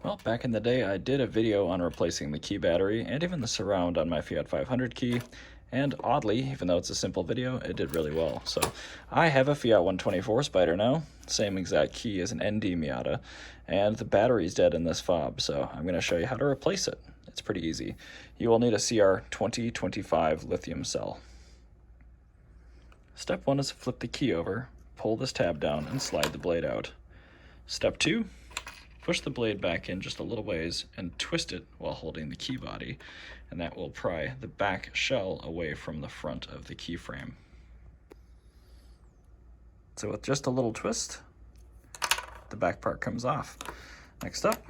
Well, back in the day, I did a video on replacing the key battery and even the surround on my Fiat 500 key, and oddly, even though it's a simple video, it did really well. So I have a Fiat 124 Spider now, same exact key as an ND Miata, and the battery's dead in this fob, so I'm going to show you how to replace it. It's pretty easy. You will need a CR2025 lithium cell. Step 1 is to flip the key over, pull this tab down, and slide the blade out. Step 2, push the blade back in just a little ways and twist it while holding the key body, and that will pry the back shell away from the front of the key frame. So with just a little twist, the back part comes off. Next up,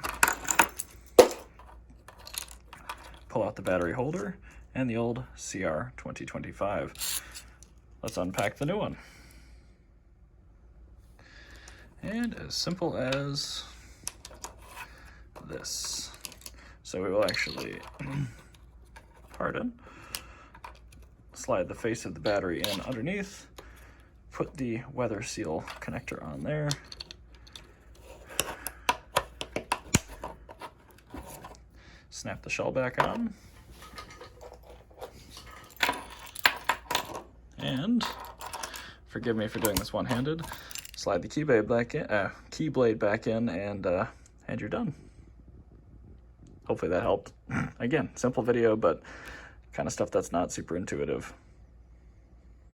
pull out the battery holder and the old CR2025. Let's unpack the new one. And as simple as this. So we will actually, slide the face of the battery in underneath, put the weather seal connector on there, snap the shell back on, and forgive me for doing this one-handed, slide the key blade back in, and you're done. Hopefully that helped. Again, simple video, but kind of stuff that's not super intuitive.